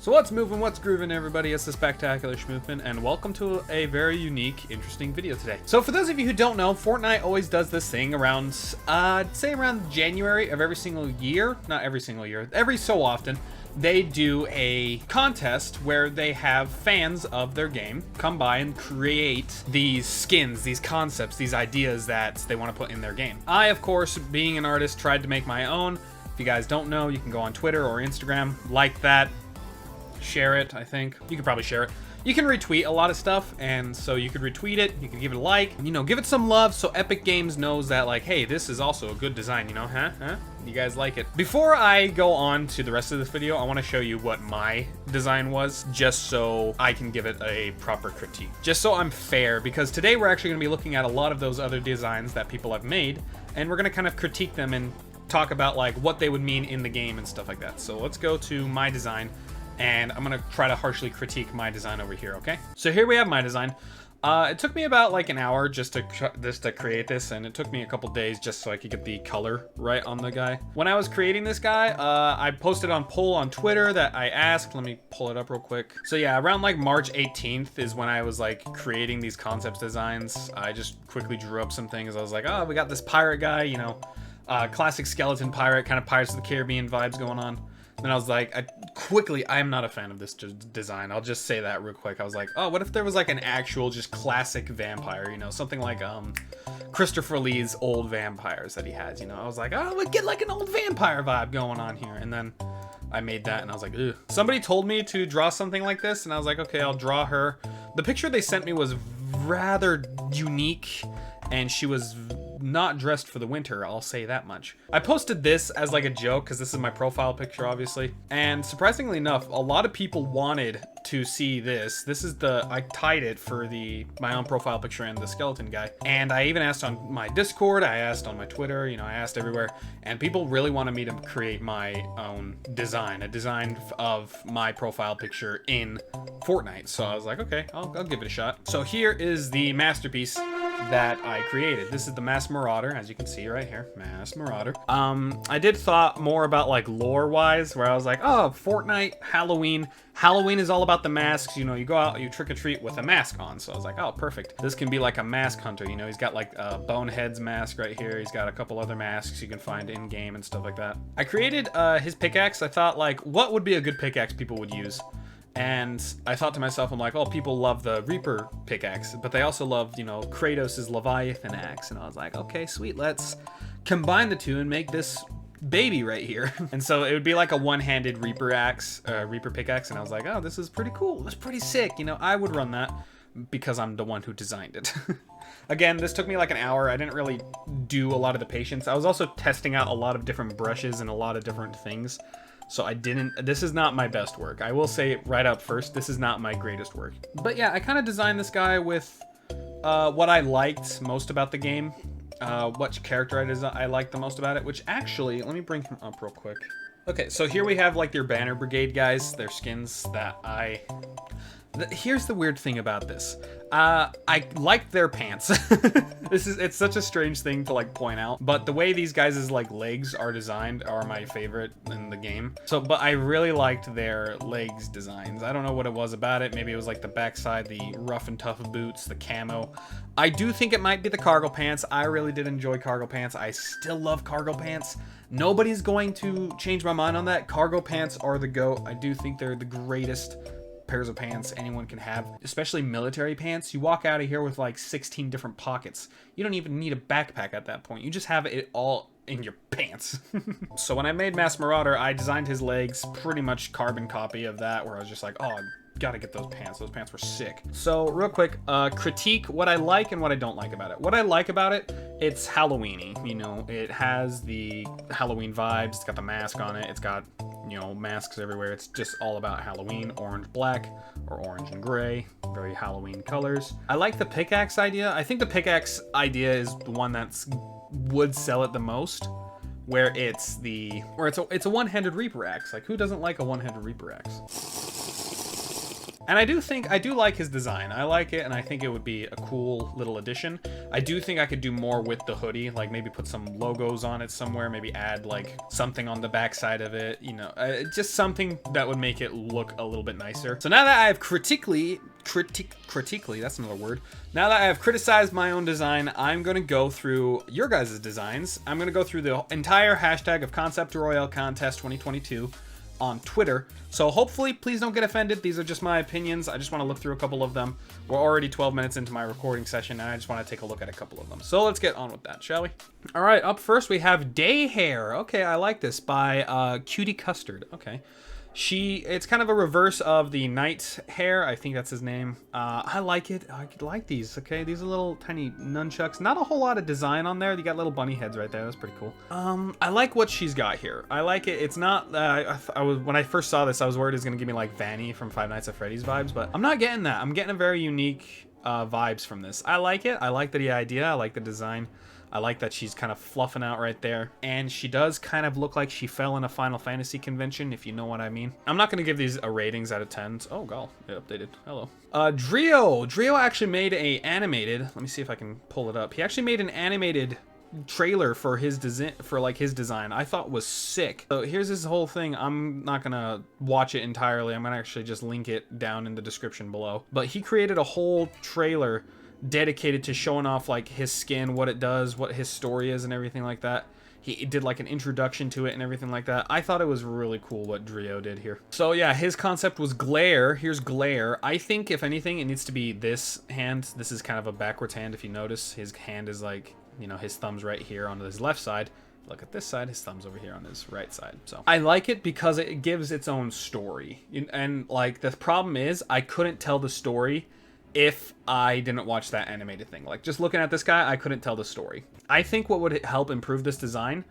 So what's moving, what's grooving, everybody? It's the Spectacular Schmoopin, and welcome to a very unique, interesting video today. So for those of you who don't know, Fortnite always does this thing around, I'd say around January of every single year. Not every single year, every so often. They do a contest where they have fans of their game come by and create these skins, these concepts, these ideas that they want to put in their game. I, of course, being an artist, tried to make my own. If you guys don't know, you can go on Twitter or Instagram, like that, share it. I think you could probably share it. You can retweet a lot of stuff, and so you could retweet it, you could give it a like, you know, give it some love so Epic Games knows that, like, hey, this is also a good design, you know, huh? You guys like it. Before I go on to the rest of this video, I want to show you what my design was, just so I can give it a proper critique. Just so I'm fair, because today we're actually going to be looking at a lot of those other designs that people have made, and we're going to kind of critique them and talk about, like, what they would mean in the game and stuff like that. So let's go to my design, and I'm gonna try to harshly critique my design over here, okay? So here we have my design. It took me about like an hour just to create this, and it took me a couple days just so I could get the color right on the guy. When I was creating this guy, I posted on poll on Twitter that I asked. Let me pull it up real quick. So yeah, around like March 18th is when I was like creating these concepts designs. I just quickly drew up some things. I was like, oh, we got this pirate guy, you know, classic skeleton pirate, kind of Pirates of the Caribbean vibes going on. Then I was like, I'm not a fan of this design. I'll just say that real quick. I was like, oh, what if there was like an actual just classic vampire, you know, something like Christopher Lee's old vampires that he has, you know. I was like, oh, we'd get like an old vampire vibe going on here. And then I made that and I was like, ugh. Somebody told me to draw something like this, and I was like, okay, I'll draw her. The picture they sent me was rather unique, and she was not dressed for the winter, I'll say that much. I posted this as like a joke because this is my profile picture, obviously, and surprisingly enough, a lot of people wanted to see this. This is I tied it for my own profile picture and the skeleton guy, and I even asked on my Discord, I asked on my Twitter, you know, I asked everywhere, and people really wanted me to create my own design, a design of my profile picture in Fortnite. So I was like, okay, I'll give it a shot. So here is the masterpiece that I created. This is the Masked Marauder, as you can see right here, Masked Marauder. I did thought more about like lore wise, where I was like, oh, Fortnite, Halloween is all about the masks, you know, you go out, you trick or treat with a mask on. So I was like, oh, perfect, this can be like a mask hunter, you know. He's got like a Bonehead's mask right here, he's got a couple other masks you can find in game and stuff like that. I created his pickaxe. I thought, like, what would be a good pickaxe people would use? And I thought to myself, I'm like, oh, people love the Reaper pickaxe, but they also love, you know, Kratos' Leviathan axe. And I was like, okay, sweet, let's combine the two and make this baby right here. And so it would be like a one-handed Reaper pickaxe. And I was like, oh, this is pretty cool. It's pretty sick. You know, I would run that because I'm the one who designed it. Again, this took me like an hour. I didn't really do a lot of the patience. I was also testing out a lot of different brushes and a lot of different things. So this is not my best work. I will say right up first, this is not my greatest work. But yeah, I kind of designed this guy with what I liked most about the game, what character I liked the most about it, which actually, let me bring him up real quick. Okay, so here we have like their Banner Brigade guys, their skins that here's the weird thing about this. I like their pants. It's such a strange thing to like point out, but the way these guys' like legs are designed are my favorite in the game. But I really liked their legs designs. I don't know what it was about it. Maybe it was like the backside, the rough and tough boots, the camo. I do think it might be the cargo pants. I really did enjoy cargo pants. I still love cargo pants. Nobody's going to change my mind on that. Cargo pants are the GOAT. I do think they're the greatest pairs of pants anyone can have, especially military pants. You walk out of here with like 16 different pockets. You don't even need a backpack at that point. You just have it all in your pants. So when I made Masked Marauder, I designed his legs pretty much carbon copy of that, where I was just like, oh, gotta get those pants. Those pants were sick. So real quick, critique what I like and what I don't like about it. What I like about it, it's Halloween-y. You know, it has the Halloween vibes. It's got the mask on it. It's got, you know, masks everywhere. It's just all about Halloween. Orange, black, or orange and gray. Very Halloween colors. I like the pickaxe idea. I think the pickaxe idea is the one would sell it the most. Where it's a one-handed Reaper axe. Like, who doesn't like a one-handed Reaper axe? And I do like his design. I like it, and I think it would be a cool little addition. I do think I could do more with the hoodie, like maybe put some logos on it somewhere, maybe add like something on the back side of it, you know, just something that would make it look a little bit nicer. So now that I have critically, that's another word. Now that I have criticized my own design, I'm gonna go through your guys' designs. I'm gonna go through the entire hashtag of Concept Royale Contest 2022 on Twitter. So hopefully, please don't get offended. These are just my opinions. I just want to look through a couple of them. We're already 12 minutes into my recording session, and I just want to take a look at a couple of them. So let's get on with that, shall we? All right, up first we have Day Hare. Okay, I like this, by Cutie Custard. Okay. It's kind of a reverse of the Night Hare. I think that's his name. I like it. I like these. Okay, these are little tiny nunchucks. Not a whole lot of design on there. You got little bunny heads right there. That's pretty cool. I like what she's got here. I like it. It's not. When I first saw this, I was worried it was gonna give me like Vanny from Five Nights at Freddy's vibes, but I'm not getting that. I'm getting a very unique vibes from this. I like it. I like the idea. I like the design. I like that she's kind of fluffing out right there. And she does kind of look like she fell in a Final Fantasy convention, if you know what I mean. I'm not going to give these a ratings out of 10. Oh, god. It updated. Hello. Drio actually made a animated... Let me see if I can pull it up. He actually made an animated trailer for his design. I thought was sick. So here's his whole thing. I'm not gonna watch it entirely. I'm gonna actually just link it down in the description below. But he created a whole trailer dedicated to showing off like his skin, what it does, what his story is, and everything like that. He did like an introduction to it and everything like that. I thought it was really cool what Drio did here. So yeah, his concept was glare. Here's glare. I think if anything, it needs to be this hand. This is kind of a backwards hand. If you notice, his hand is like, you know, his thumb's right here on his left side. Look at this side, his thumb's over here on his right side. So I like it because it gives its own story. And like the problem is I couldn't tell the story if I didn't watch that animated thing. Like just looking at this guy, I couldn't tell the story. I think what would help improve this design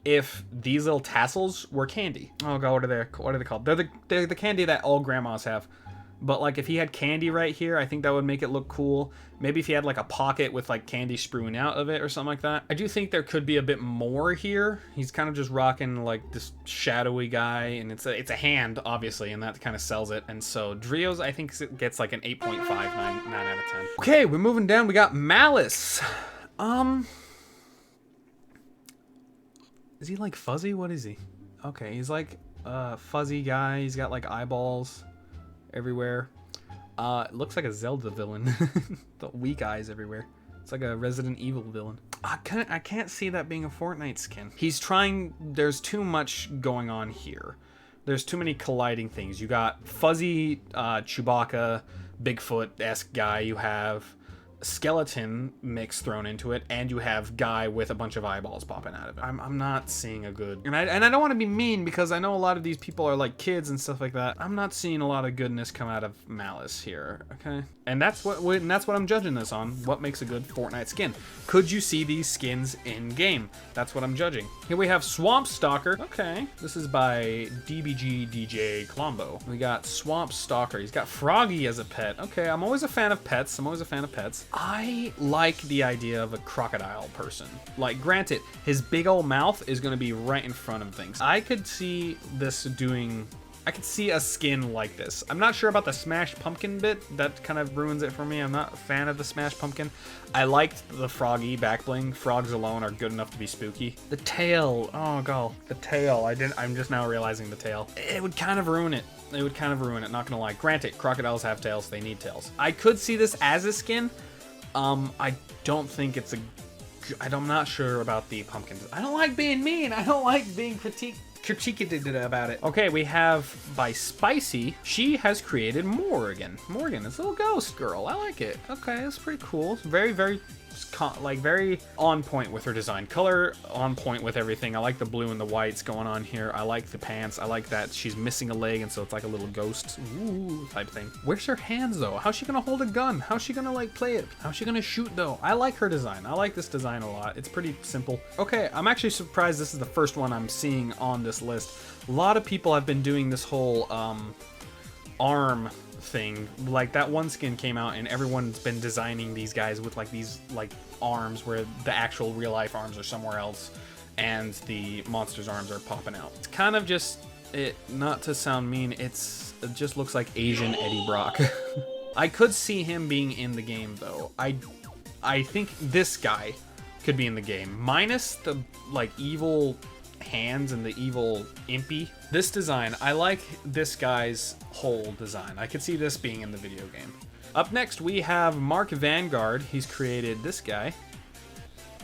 if these little tassels were candy. Oh god, what are they called? They're the candy that all grandmas have. But like if he had candy right here, I think that would make it look cool. Maybe if he had like a pocket with like candy spewing out of it or something like that. I do think there could be a bit more here. He's kind of just rocking like this shadowy guy, and it's a hand obviously, and that kind of sells it. And so Drio's I think gets like an 8.5, 9 out of 10. Okay, we're moving down. We got Malice. Is he like fuzzy? What is he? Okay, he's like a fuzzy guy. He's got like eyeballs everywhere. It looks like a Zelda villain. The weak eyes everywhere. It's like a Resident Evil villain. I can't see that being a Fortnite skin. He's trying... There's too much going on here. There's too many colliding things. You got fuzzy Chewbacca, Bigfoot-esque guy. You have skeleton mix thrown into it, and you have guy with a bunch of eyeballs popping out of it. I'm not seeing a good, and I don't want to be mean because I know a lot of these people are like kids and stuff like that. I'm not seeing a lot of goodness come out of Malice here. Okay, and that's what I'm judging this on. What makes a good Fortnite skin? Could you see these skins in game? That's what I'm judging. Here we have Swamp Stalker. Okay, this is by DBG DJ Colombo. We got Swamp Stalker. He's got Froggy as a pet. Okay, I'm always a fan of pets. I like the idea of a crocodile person. Like, granted, his big old mouth is going to be right in front of things. I could see this doing... I could see a skin like this. I'm not sure about the Smash Pumpkin bit. That kind of ruins it for me. I'm not a fan of the Smash Pumpkin. I liked the Froggy back bling. Frogs alone are good enough to be spooky. The tail. Oh, god. The tail. I'm just now realizing the tail. It would kind of ruin it. It would kind of ruin it, not gonna lie. Granted, crocodiles have tails. They need tails. I could see this as a skin. I don't think it's a... I'm not sure about the pumpkins. I don't like being mean. I don't like being critiqued about it. Okay, we have by Spicy. She has created Morgan. Morgan, this little ghost girl. I like it. Okay, that's pretty cool. It's very, very on point with her design. Color on point with everything. I like the blue and the whites going on here. I like the pants. I like that she's missing a leg, and so it's like a little ghost type thing. Where's her hands though? How's she gonna hold a gun? How's she gonna like play it? How's she gonna shoot though? I like her design. I like this design a lot. It's pretty simple. Okay, I'm actually surprised this is the first one I'm seeing on this list. A lot of people have been doing this whole arm thing. Like that one skin came out and everyone's been designing these guys with like these like arms where the actual real life arms are somewhere else and the monster's arms are popping out. It's kind of just not to sound mean, it just looks like Asian Eddie Brock. I could see him being in the game though. I think this guy could be in the game, minus the like evil hands and the evil impy. This design, I like this guy's whole design. I could see this being in the video game. Up next we have Mark Vanguard. He's created this guy.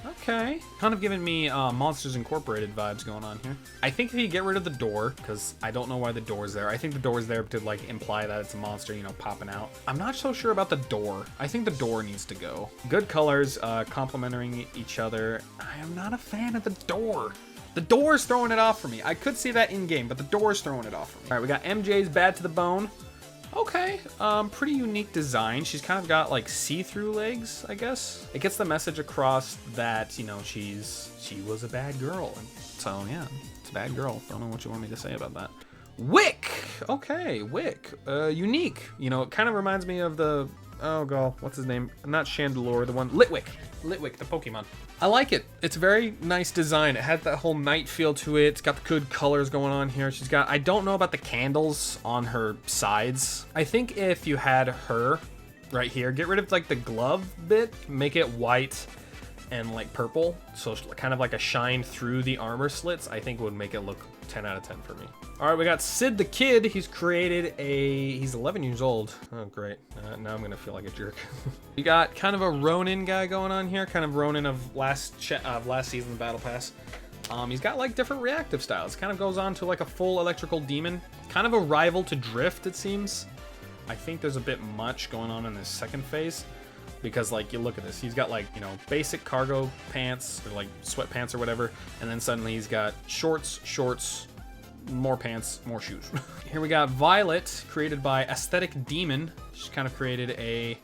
Okay, kind of giving me Monsters Incorporated vibes going on here. I think if you get rid of the door, because I don't know why the door's there. I think the door's there to like imply that it's a monster, you know, popping out. I'm not so sure about the door. I think the door needs to go. Good colors, complementing each other. I am not a fan of the door. The door's throwing it off for me. I could see that in game, but the door's throwing it off for me. All right, we got MJ's Bad to the Bone. Okay, pretty unique design. She's kind of got like see-through legs, I guess. It gets the message across that, you know, she was a bad girl. And so yeah, it's a bad girl. Don't know what you want me to say about that. WICK. Okay, WICK. Unique. You know, it kind of reminds me of the, oh god, what's his name? Not Chandelure, the one, Litwick, the Pokemon. I like it. It's a very nice design. It had that whole night feel to it. It's got the good colors going on here. She's got, I don't know about the candles on her sides. I think if you had her right here, get rid of like the glove bit, make it white and like purple, so kind of like a shine through the armor slits, I think would make it look 10 out of 10 for me. All right, we got Sid the Kid. He's created he's 11 years old. Oh, great. Now I'm gonna feel like a jerk. We got kind of a Ronin guy going on here, kind of Ronin of last season's Battle Pass. He's got like different reactive styles. Kind of goes on to like a full electrical demon. Kind of a rival to Drift, it seems. I think there's a bit much going on in this second phase. Because like you look at this, he's got like, you know, basic cargo pants or like sweatpants or whatever, and then suddenly he's got shorts, more pants, more shoes. Here we got Violet, created by Aesthetic Demon. She kind of created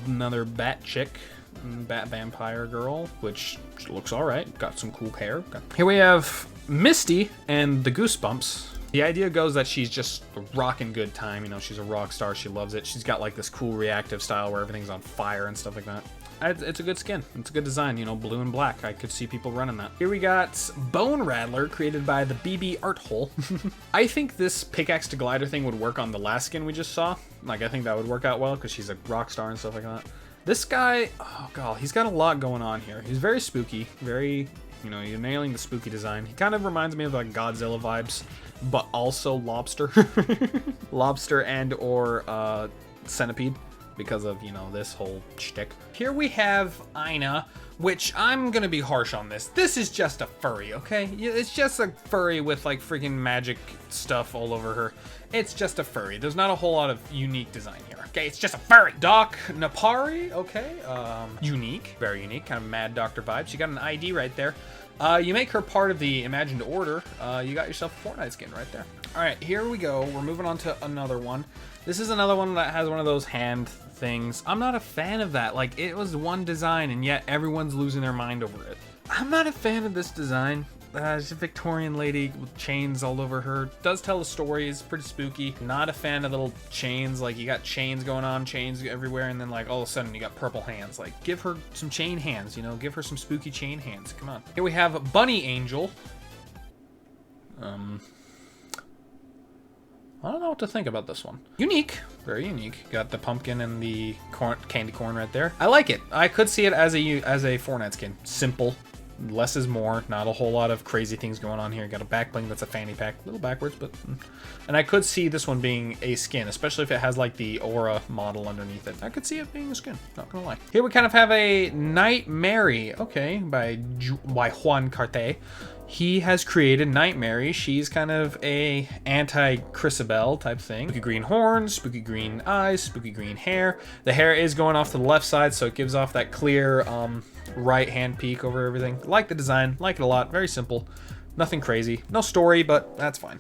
another bat chick, bat vampire girl, which looks all right. Got some cool hair. Here we have Misty and the Goosebumps. The idea goes that she's just rocking good time. You know, she's a rock star. She loves it. She's got like this cool reactive style where everything's on fire and stuff like that. It's a good skin. It's a good design, you know, blue and black. I could see people running that. Here we got Bone Rattler, created by the BB Art Hole. I think this pickaxe to glider thing would work on the last skin we just saw. Like, I think that would work out well because she's a rock star and stuff like that. This guy, oh god, he's got a lot going on here. He's very spooky, very, you know, you're nailing the spooky design. He kind of reminds me of like Godzilla vibes, but also lobster. Lobster and or centipede, because of, you know, this whole shtick. Here we have Ina, which I'm gonna be harsh on this. This is just a furry, okay? It's just a furry with like freaking magic stuff all over her. It's just a furry. There's not a whole lot of unique design here. Okay, it's just a furry. Doc Napari, okay. Unique, very unique, kind of mad doctor vibes. You got an ID right there. You make her part of the Imagined Order. You got yourself a Fortnite skin right there. All right, here we go. We're moving on to another one. This is another one that has one of those hand things. I'm not a fan of that. Like, it was one design and yet everyone's losing their mind over it. I'm not a fan of this design. She's a Victorian lady with chains all over her. Does tell a story, is pretty spooky. Not a fan of little chains. Like, you got chains going on, chains everywhere, and then like all of a sudden you got purple hands. Like, give her some chain hands, you know, give her some spooky chain hands. Come on. Here we have Bunny Angel. I don't know what to think about this one. Unique, very unique. Got the pumpkin and the candy corn right there. I like it. I could see it as a Fortnite skin. Simple. Less is more. Not a whole lot of crazy things going on here. Got a back bling that's a fanny pack. A little backwards, but... And I could see this one being a skin, especially if it has like the aura model underneath it. I could see it being a skin, not gonna lie. Here we kind of have a Nightmare, okay, by Juan Carte. He has created Nightmare. She's kind of a anti-Chrysabelle type thing. Spooky green horns, spooky green eyes, spooky green hair. The hair is going off to the left side, so it gives off that clear right hand peek over everything. Like the design, like it a lot. Very simple, nothing crazy. No story, but that's fine.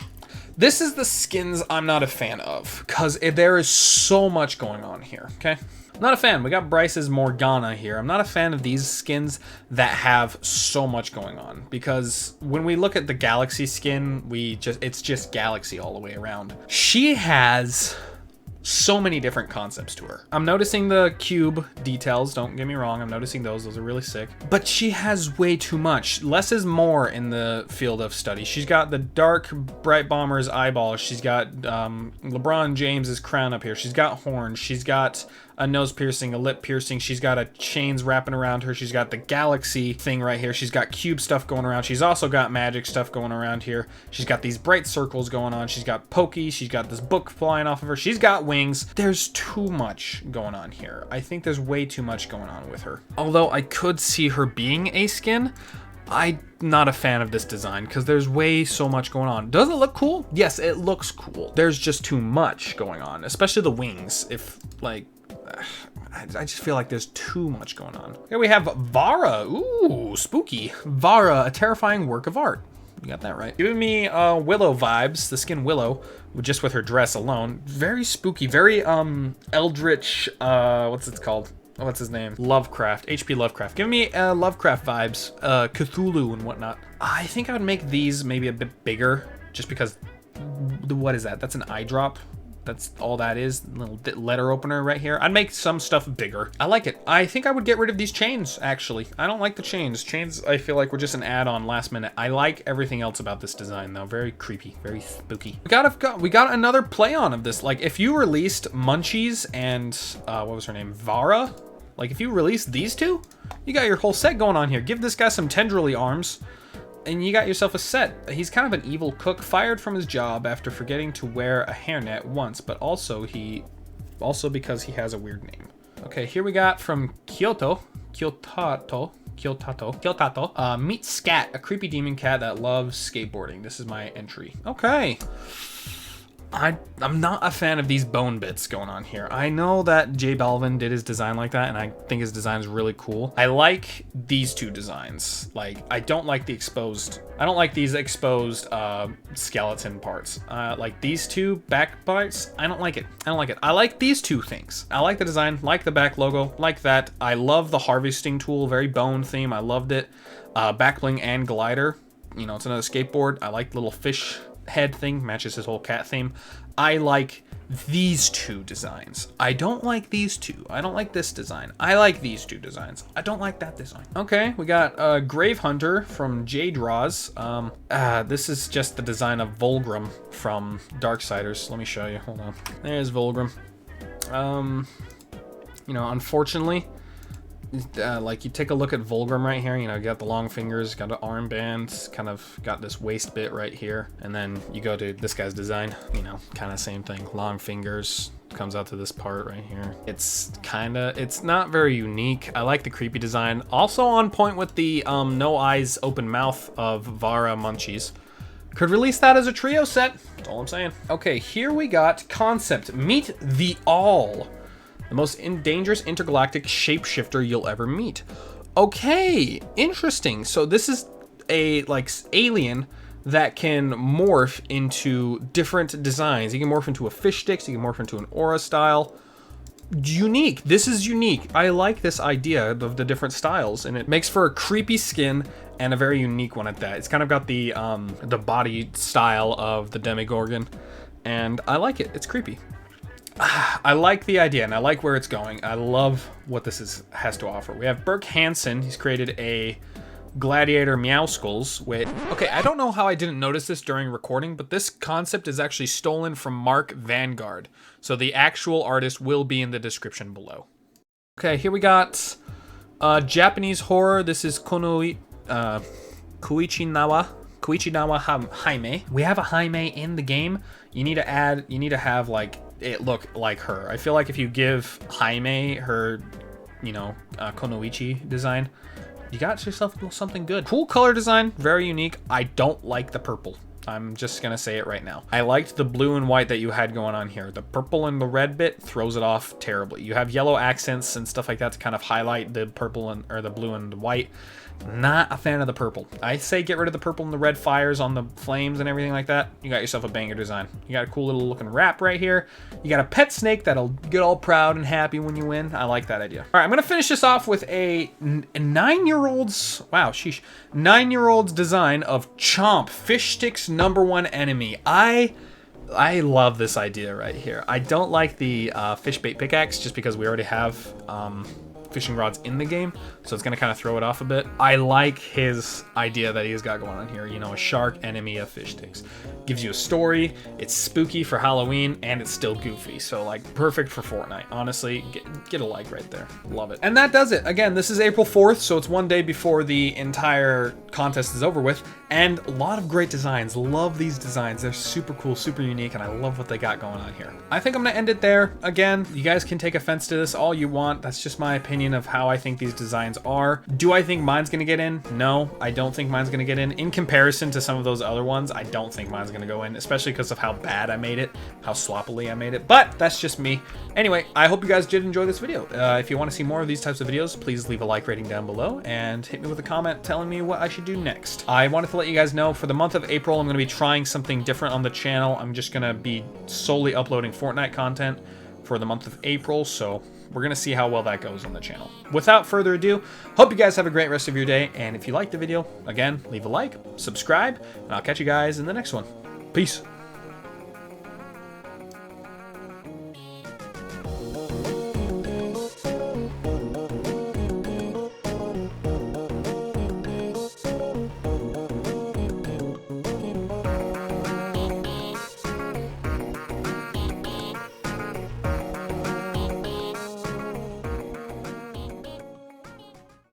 This is the skins I'm not a fan of, because there is so much going on here, okay? I'm not a fan. We got Bryce's Morgana here. I'm not a fan of these skins that have so much going on, because when we look at the Galaxy skin, it's just Galaxy all the way around. She has so many different concepts to her. I'm noticing the cube details, don't get me wrong, I'm noticing those are really sick. But she has way too much. Less is more in the field of study. She's got the dark Bright Bomber's eyeballs, she's got LeBron James's crown up here, she's got horns, she's got a nose piercing, a lip piercing, she's got a chains wrapping around her, she's got the galaxy thing right here, she's got cube stuff going around, she's also got magic stuff going around here, she's got these bright circles going on, she's got pokey, she's got this book flying off of her, she's got wings. There's too much going on here. I think there's way too much going on with her. Although I could see her being a skin, I'm not a fan of this design because there's way so much going on. Does it look cool? Yes, it looks cool. There's just too much going on, especially the wings. If like, I just feel like there's too much going on. Here we have Vara. Ooh, spooky. Vara, a terrifying work of art. You got that right. Giving me Willow vibes, the skin Willow, just with her dress alone. Very spooky, very eldritch, what's it called? What's his name? Lovecraft, H.P. Lovecraft. Giving me Lovecraft vibes, Cthulhu and whatnot. I think I would make these maybe a bit bigger, just because, what is that? That's an eye drop. That's all that is, a little letter opener right here. I'd make some stuff bigger. I like it. I think I would get rid of these chains, actually. I don't like the chains. Chains, I feel like, were just an add-on last minute. I like everything else about this design, though. Very creepy, very spooky. We got another play on of this. Like, if you released Munchies and, what was her name? Vara? Like, if you released these two, you got your whole set going on here. Give this guy some tendrily arms, and you got yourself a set. He's kind of an evil cook, fired from his job after forgetting to wear a hairnet once, but also because he has a weird name. Okay, here we got from Kyoto, meet Scat, a creepy demon cat that loves skateboarding. This is my entry. Okay. I'm not a fan of these bone bits going on here. I know that J Balvin did his design like that, and I think his design is really cool. I like these two designs. Like, I don't like these exposed skeleton parts. Like these two back parts, I don't like it. I like these two things. I like the design, like the back logo, like that. I love the harvesting tool, very bone theme. I loved it. Back bling and glider. You know, it's another skateboard. I like the little fish head thing, matches his whole cat theme. I like these two designs. I don't like these two. I don't like this design. I like these two designs. I don't like that design. Okay, we got Grave Hunter from J Draws. This is just the design of Volgrim from Darksiders. Let me show you. Hold on. There's Volgrim. You know, unfortunately, like you take a look at Volgrim right here, you know, you got the long fingers, got an armband, kind of got this waist bit right here, and then you go to this guy's design, you know, kind of same thing, long fingers, comes out to this part right here. It's not very unique. I like the creepy design. Also on point with the no eyes, open mouth of Vara Munchies. Could release that as a trio set, that's all I'm saying. Okay, here we got concept, meet the All. The most dangerous intergalactic shapeshifter you'll ever meet. Okay, interesting. So this is a like alien that can morph into different designs. He can morph into a fish sticks. He can morph into an aura style. Unique. This is unique. I like this idea of the different styles, and it makes for a creepy skin and a very unique one at that. It's kind of got the body style of the Demogorgon, and I like it. It's creepy. I like the idea, and I like where it's going. I love what this has to offer. We have Burke Hansen. He's created a Gladiator Meow Skulls with... Okay, I don't know how I didn't notice this during recording, but this concept is actually stolen from Mark Vanguard. So the actual artist will be in the description below. Okay, here we got Japanese horror. This is Koichinawa Jaime. We have a Jaime in the game. You need to have like it look like her. I feel like if you give Jaime her, you know, Konoichi design, you got yourself something good. Cool color design, very unique. I don't like the purple. I'm just gonna say it right now. I liked the blue and white that you had going on here. The purple and the red bit throws it off terribly. You have yellow accents and stuff like that to kind of highlight the purple or the blue and the white. Not a fan of the purple. I say get rid of the purple and the red fires on the flames and everything like that. You got yourself a banger design. You got a cool little looking wrap right here. You got a pet snake that'll get all proud and happy when you win. I like that idea. All right, I'm gonna finish this off with a 9-year-old's, wow, sheesh, 9-year-old's design of Chomp, Fish Stick's #1 enemy. I I love this idea right here. I don't like the fish bait pickaxe just because we already have fishing rods in the game, so it's gonna kind of throw it off a bit. I like his idea that he's got going on here. You know, a shark enemy of fish sticks. Gives you a story, it's spooky for Halloween, and it's still goofy. So like perfect for Fortnite. Honestly, get a like right there. Love it. And that does it. Again, this is April 4th, so it's one day before the entire contest is over with. And a lot of great designs. Love these designs. They're super cool, super unique, and I love what they got going on here. I think I'm gonna end it there. Again, you guys can take offense to this all you want. That's just my opinion of how I think these designs are. Do I think mine's gonna get in? No, I don't think mine's gonna get in. In comparison to some of those other ones, I don't think mine's gonna go in, especially because of how bad I made it, how sloppily I made it, but that's just me. Anyway, I hope you guys did enjoy this video. If you want to see more of these types of videos, please leave a like rating down below and hit me with a comment telling me what I should do next. I wanted to let you guys know for the month of April, I'm going to be trying something different on the channel. I'm just going to be solely uploading Fortnite content for the month of April, so we're going to see how well that goes on the channel. Without further ado, hope you guys have a great rest of your day, and if you liked the video, again, leave a like, subscribe, and I'll catch you guys in the next one. Peace.